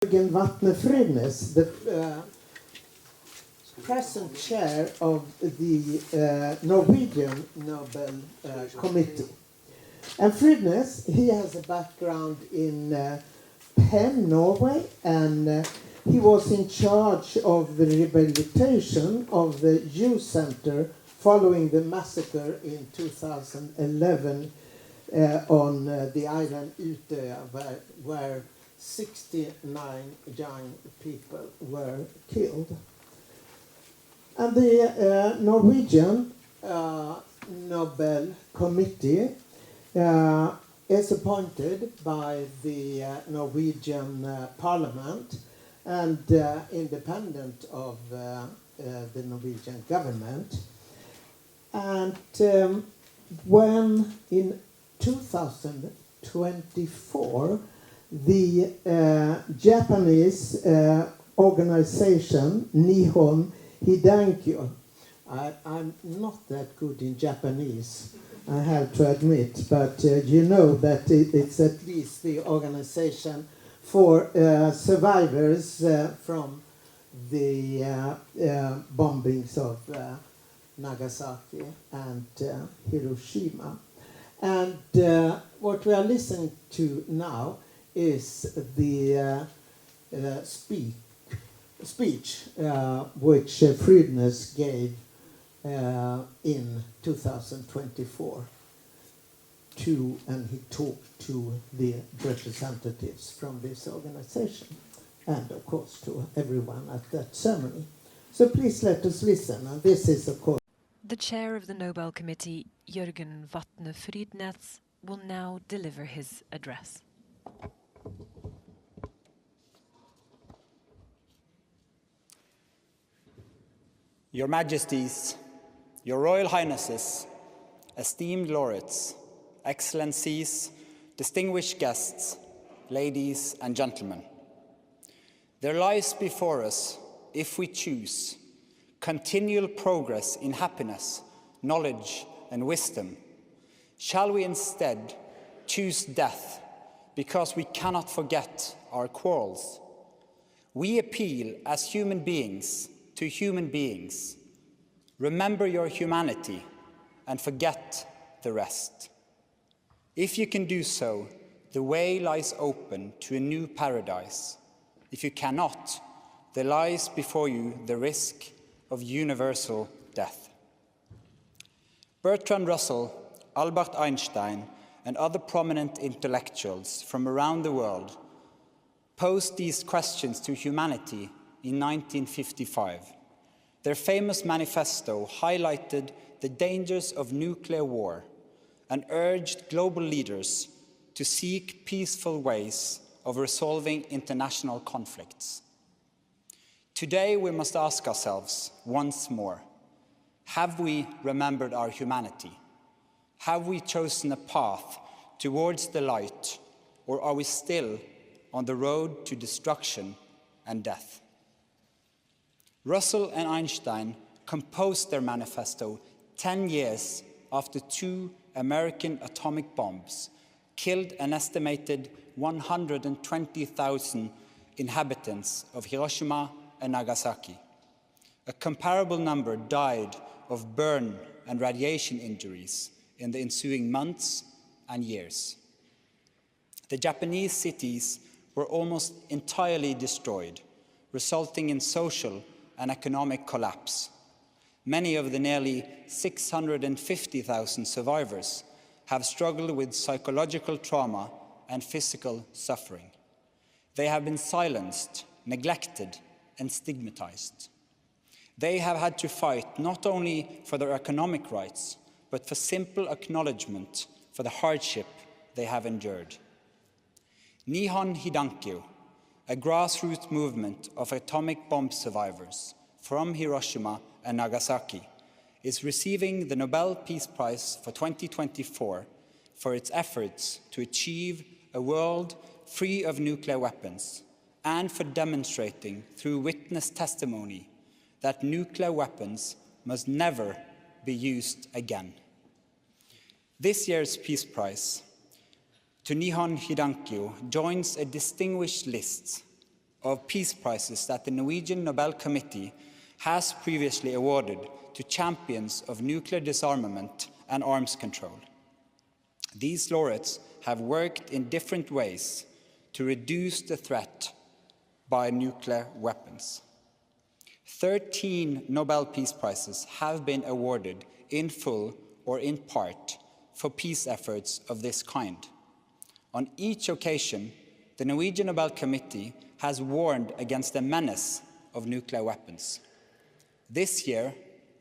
Jørgen Watne Frydnes, the present chair of the Norwegian Nobel Committee. And Frydnes, he has a background in Penn, Norway, and he was in charge of the rehabilitation of the youth center following the massacre in 2011 on the island Utøya, where 69 young people were killed. And the Norwegian Nobel Committee is appointed by the Norwegian Parliament and independent of the Norwegian government. And when in 2024 the Japanese organization Nihon Hidankyo, I'm not that good in Japanese, I have to admit, but you know that it's at least the organization for survivors from the bombings of Nagasaki and Hiroshima. And what we are listening to now is the speech which Frydnes gave in 2024 and he talked to the representatives from this organization and of course to everyone at that ceremony. So please let us listen, and this is of course the chair of the Nobel Committee, Jørgen Watne Frydnes, will now deliver his address. Your Majesties, Your Royal Highnesses, esteemed laureates, excellencies, distinguished guests, ladies and gentlemen. There lies before us, if we choose, continual progress in happiness, knowledge and wisdom. Shall we instead choose death because we cannot forget our quarrels? We appeal as human beings to human beings. Remember your humanity and forget the rest. If you can do so, the way lies open to a new paradise. If you cannot, there lies before you the risk of universal death. Bertrand Russell, Albert Einstein, and other prominent intellectuals from around the world posed these questions to humanity in 1955. Their famous manifesto highlighted the dangers of nuclear war and urged global leaders to seek peaceful ways of resolving international conflicts. Today we must ask ourselves once more, have we remembered our humanity? Have we chosen a path towards the light, or are we still on the road to destruction and death? Russell and Einstein composed their manifesto 10 years after 2 American atomic bombs killed an estimated 120,000 inhabitants of Hiroshima and Nagasaki. A comparable number died of burn and radiation injuries in the ensuing months and years. The Japanese cities were almost entirely destroyed, resulting in social and economic collapse. Many of the nearly 650,000 survivors have struggled with psychological trauma and physical suffering. They have been silenced, neglected, and stigmatized. They have had to fight not only for their economic rights, but for simple acknowledgement for the hardship they have endured. Nihon Hidankyo, a grassroots movement of atomic bomb survivors from Hiroshima and Nagasaki, is receiving the Nobel Peace Prize for 2024 for its efforts to achieve a world free of nuclear weapons and for demonstrating through witness testimony that nuclear weapons must never be used again. This year's Peace Prize to Nihon Hidankyo joins a distinguished list of peace prizes that the Norwegian Nobel Committee has previously awarded to champions of nuclear disarmament and arms control. These laureates have worked in different ways to reduce the threat by nuclear weapons. 13 Nobel Peace Prizes have been awarded in full or in part for peace efforts of this kind. On each occasion, the Norwegian Nobel Committee has warned against the menace of nuclear weapons. This year,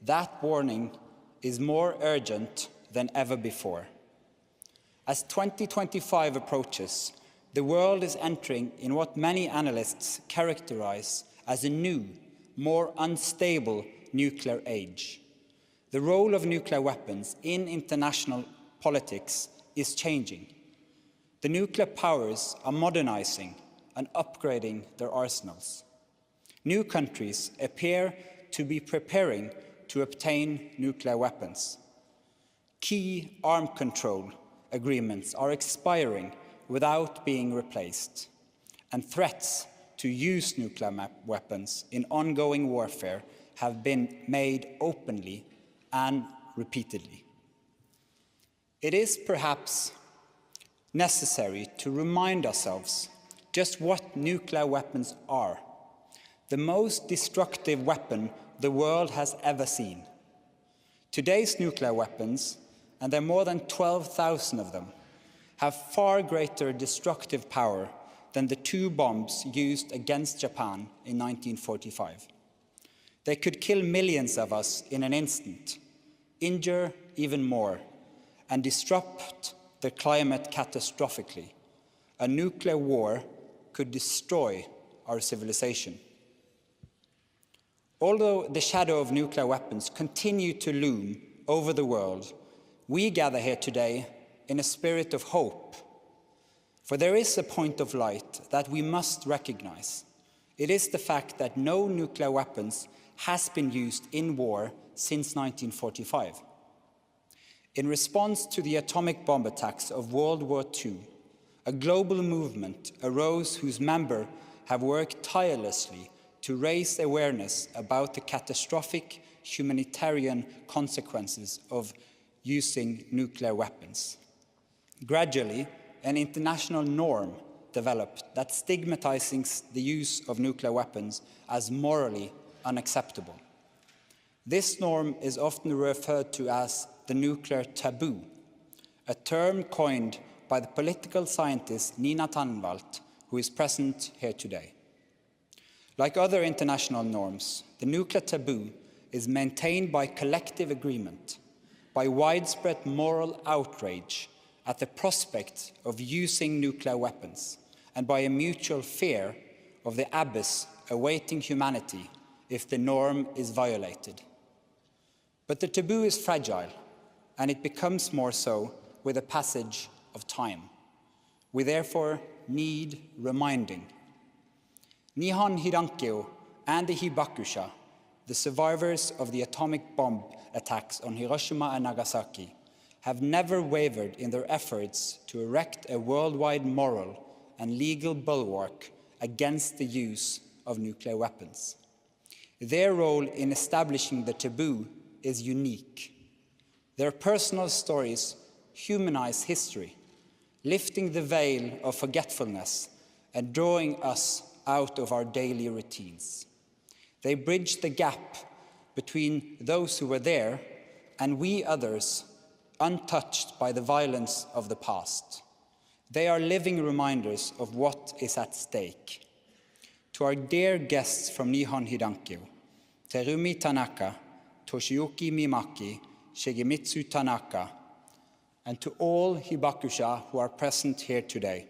that warning is more urgent than ever before. As 2025 approaches, the world is entering in what many analysts characterize as a new, more unstable nuclear age. The role of nuclear weapons in international politics is changing. The nuclear powers are modernizing and upgrading their arsenals. New countries appear to be preparing to obtain nuclear weapons. Key arms control agreements are expiring without being replaced, and threats to use nuclear weapons in ongoing warfare have been made openly and repeatedly. It is perhaps necessary to remind ourselves just what nuclear weapons are: the most destructive weapon the world has ever seen. Today's nuclear weapons, and there are more than 12,000 of them, have far greater destructive power than the 2 bombs used against Japan in 1945. They could kill millions of us in an instant, injure even more, and disrupt the climate catastrophically. A nuclear war could destroy our civilization. Although the shadow of nuclear weapons continue to loom over the world, we gather here today in a spirit of hope. For there is a point of light that we must recognize. It is the fact that no nuclear weapons has been used in war since 1945. In response to the atomic bomb attacks of World War II, a global movement arose whose members have worked tirelessly to raise awareness about the catastrophic humanitarian consequences of using nuclear weapons. Gradually, an international norm developed that stigmatizes the use of nuclear weapons as morally unacceptable. This norm is often referred to as the nuclear taboo, a term coined by the political scientist Nina Tannenwald, who is present here today. Like other international norms, the nuclear taboo is maintained by collective agreement, by widespread moral outrage at the prospect of using nuclear weapons, and by a mutual fear of the abyss awaiting humanity if the norm is violated. But the taboo is fragile, and it becomes more so with the passage of time. We therefore need reminding. Nihon Hidankyo and the Hibakusha, the survivors of the atomic bomb attacks on Hiroshima and Nagasaki, have never wavered in their efforts to erect a worldwide moral and legal bulwark against the use of nuclear weapons. Their role in establishing the taboo is unique. Their personal stories humanize history, lifting the veil of forgetfulness and drawing us out of our daily routines. They bridge the gap between those who were there and we others, untouched by the violence of the past. They are living reminders of what is at stake. To our dear guests from Nihon Hidankyo, Terumi Tanaka, Toshiyuki Mimaki, Shigemitsu Tanaka, and to all Hibakusha who are present here today,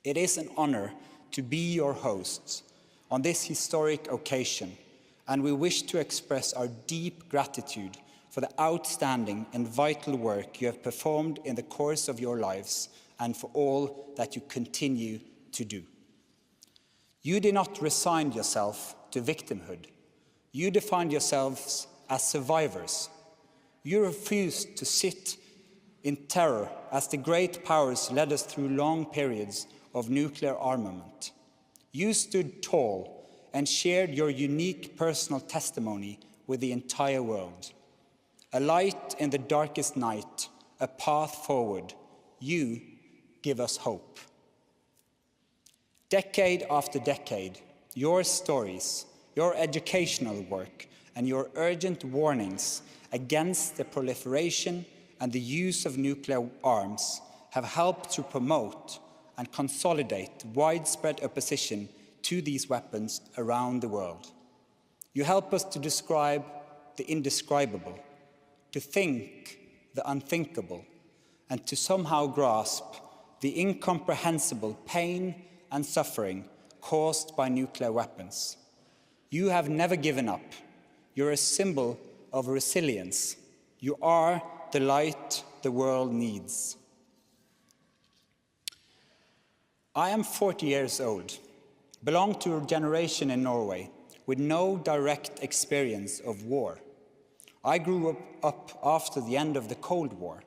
it is an honor to be your hosts on this historic occasion, and we wish to express our deep gratitude for the outstanding and vital work you have performed in the course of your lives and for all that you continue to do. You did not resign yourself to victimhood. You defined yourselves as survivors. You refused to sit in terror as the great powers led us through long periods of nuclear armament. You stood tall and shared your unique personal testimony with the entire world. A light in the darkest night, a path forward. You give us hope. Decade after decade, your stories, your educational work, and your urgent warnings against the proliferation and the use of nuclear arms have helped to promote and consolidate widespread opposition to these weapons around the world. You help us to describe the indescribable, to think the unthinkable, and to somehow grasp the incomprehensible pain and suffering caused by nuclear weapons. You have never given up. You're a symbol of resilience. You are the light the world needs. I am 40 years old, belong to a generation in Norway with no direct experience of war. I grew up after the end of the Cold War,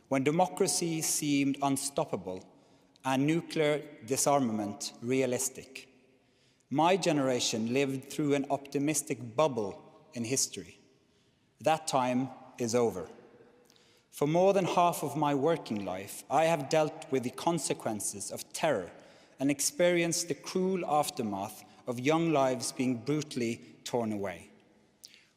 when democracy seemed unstoppable and nuclear disarmament realistic. My generation lived through an optimistic bubble in history. That time is over. For more than half of my working life, I have dealt with the consequences of terror and experienced the cruel aftermath of young lives being brutally torn away.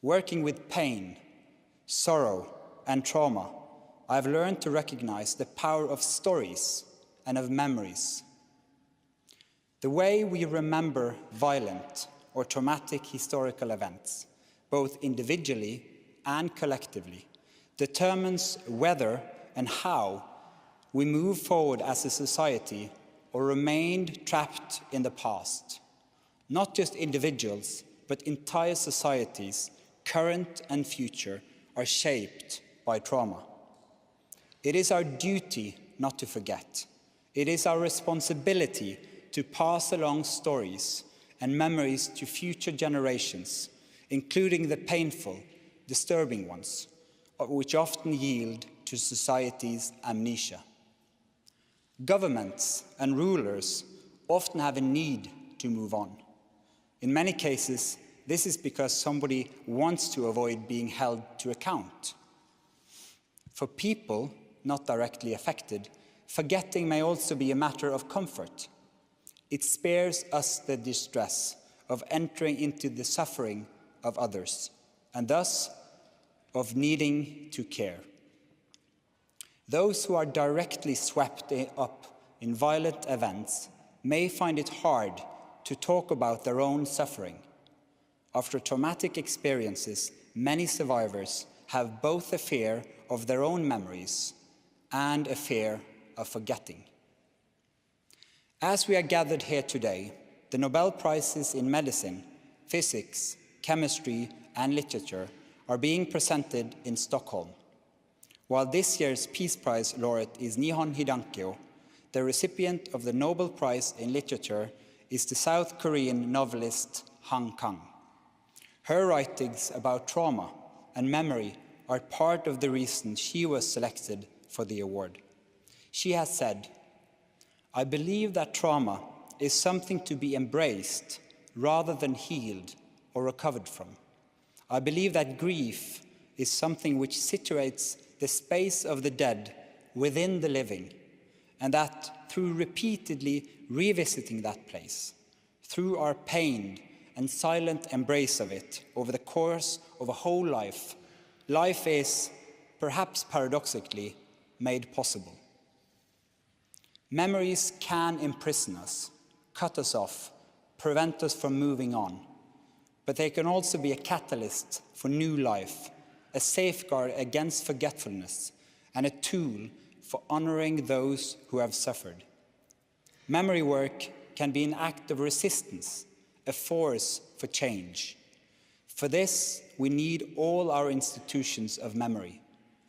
Working with pain, sorrow, and trauma, I have learned to recognize the power of stories and of memories. The way we remember violent or traumatic historical events, both individually and collectively, determines whether and how we move forward as a society or remained trapped in the past. Not just individuals, but entire societies, current and future, are shaped by trauma. It is our duty not to forget. It is our responsibility to pass along stories and memories to future generations, including the painful, disturbing ones, which often yield to society's amnesia. Governments and rulers often have a need to move on. In many cases, this is because somebody wants to avoid being held to account. For people not directly affected, forgetting may also be a matter of comfort. It spares us the distress of entering into the suffering of others, and thus of needing to care. Those who are directly swept up in violent events may find it hard to talk about their own suffering. After traumatic experiences, many survivors have both a fear of their own memories and a fear of forgetting. As we are gathered here today, the Nobel Prizes in medicine, physics, chemistry, and literature are being presented in Stockholm. While this year's Peace Prize laureate is Nihon Hidankyo, the recipient of the Nobel Prize in Literature is the South Korean novelist Han Kang. Her writings about trauma and memory are part of the reason she was selected for the award. She has said, "I believe that trauma is something to be embraced rather than healed or recovered from. I believe that grief is something which situates the space of the dead within the living, and that through repeatedly revisiting that place, through our pained and silent embrace of it over the course of a whole life, life is, perhaps paradoxically, made possible." Memories can imprison us, cut us off, prevent us from moving on, but they can also be a catalyst for new life, a safeguard against forgetfulness, and a tool for honoring those who have suffered. Memory work can be an act of resistance, a force for change. For this, we need all our institutions of memory,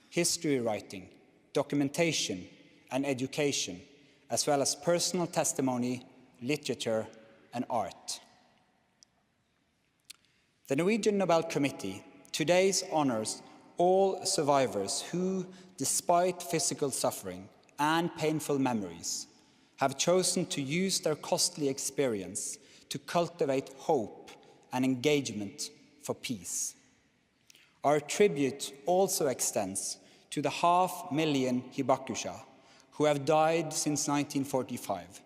history writing, documentation, and education, as well as personal testimony, literature, and art. The Norwegian Nobel Committee today honors all survivors who, despite physical suffering and painful memories, have chosen to use their costly experience to cultivate hope and engagement for peace. Our tribute also extends to the 500,000 hibakusha who have died since 1945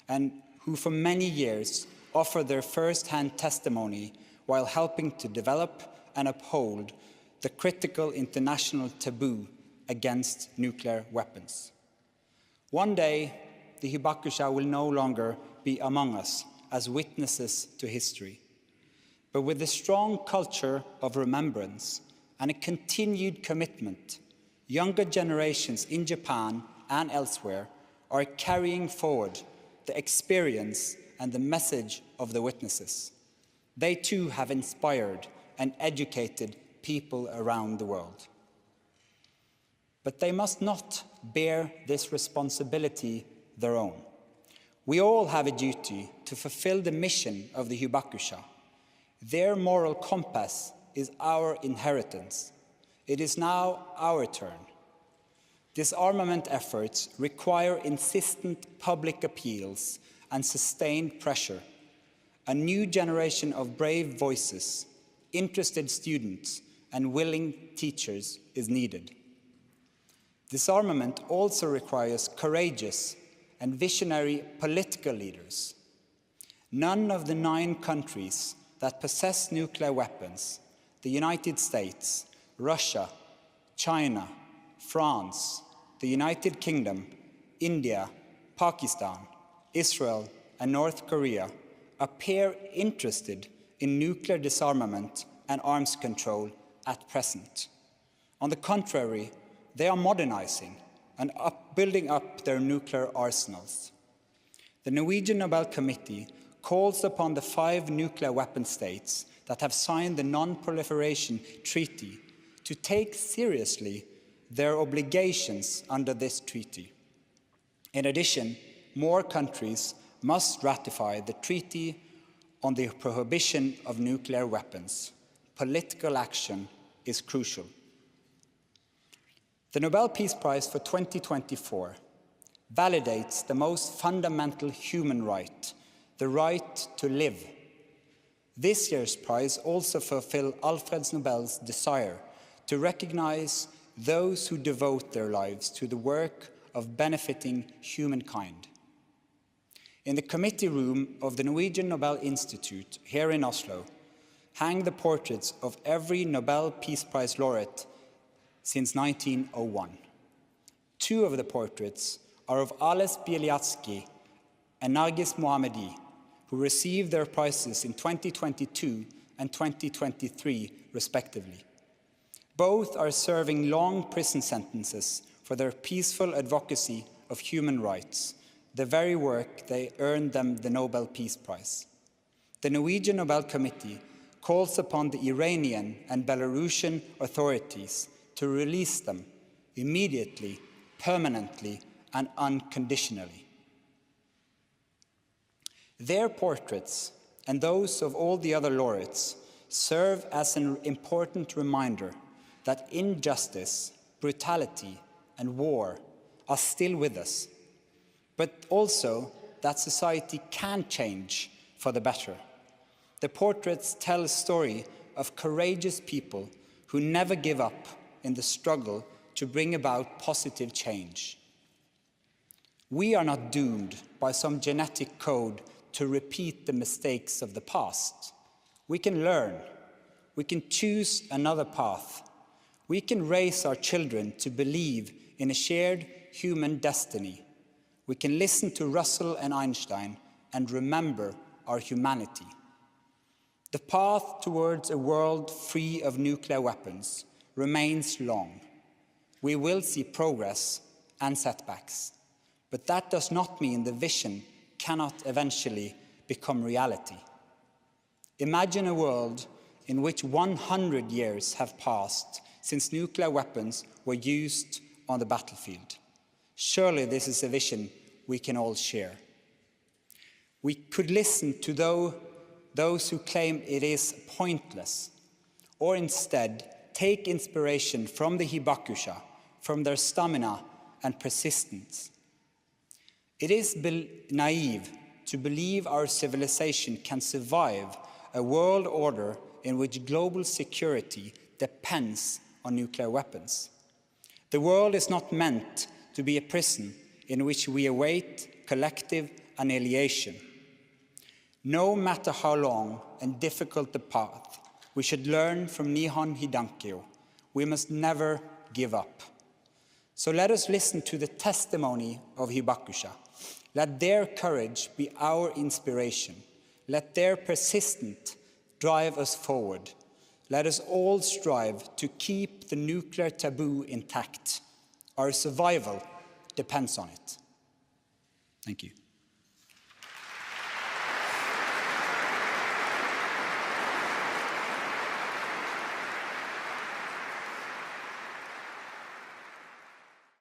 and who for many years offered their first-hand testimony while helping to develop and uphold the critical international taboo against nuclear weapons. One day, the hibakusha will no longer be among us as witnesses to history. But with a strong culture of remembrance and a continued commitment, younger generations in Japan and elsewhere are carrying forward the experience and the message of the witnesses. They too have inspired and educated people around the world. But they must not bear this responsibility their own. We all have a duty to fulfill the mission of the hibakusha. Their moral compass is our inheritance. It is now our turn. Disarmament efforts require insistent public appeals and sustained pressure. A new generation of brave voices, interested students, and willing teachers is needed. Disarmament also requires courageous and visionary political leaders. None of the 9 countries that possess nuclear weapons, the United States, Russia, China, France, the United Kingdom, India, Pakistan, Israel, and North Korea, appear interested in nuclear disarmament and arms control at present. On the contrary, they are modernizing and building up their nuclear arsenals. The Norwegian Nobel Committee calls upon the 5 nuclear weapon states that have signed the Non-Proliferation Treaty to take seriously their obligations under this treaty. In addition, more countries must ratify the Treaty on the Prohibition of Nuclear Weapons. Political action is crucial. The Nobel Peace Prize for 2024 validates the most fundamental human right, the right to live. This year's prize also fulfills Alfred Nobel's desire to recognize those who devote their lives to the work of benefiting humankind. In the committee room of the Norwegian Nobel Institute here in Oslo hang the portraits of every Nobel Peace Prize laureate since 1901. 2 of the portraits are of Ales Bialiatski and Nargis Mohammadi, who received their prizes in 2022 and 2023, respectively. Both are serving long prison sentences for their peaceful advocacy of human rights, the very work they earned them the Nobel Peace Prize. The Norwegian Nobel Committee calls upon the Iranian and Belarusian authorities to release them immediately, permanently, and unconditionally. Their portraits and those of all the other laureates serve as an important reminder that injustice, brutality, and war are still with us, but also that society can change for the better. The portraits tell a story of courageous people who never give up in the struggle to bring about positive change. We are not doomed by some genetic code to repeat the mistakes of the past. We can learn. We can choose another path. We can raise our children to believe in a shared human destiny. We can listen to Russell and Einstein and remember our humanity. The path towards a world free of nuclear weapons remains long. We will see progress and setbacks, but that does not mean the vision cannot eventually become reality. Imagine a world in which 100 years have passed since nuclear weapons were used on the battlefield. Surely this is a vision we can all share. We could listen to those who claim it is pointless, or instead take inspiration from the hibakusha, from their stamina and persistence. It is naive to believe our civilization can survive a world order in which global security depends on nuclear weapons. The world is not meant to be a prison in which we await collective annihilation. No matter how long and difficult the path, we should learn from Nihon Hidankyo. We must never give up. So let us listen to the testimony of Hibakusha. Let their courage be our inspiration. Let their persistence drive us forward. Let us all strive to keep the nuclear taboo intact. Our survival depends on it. Thank you.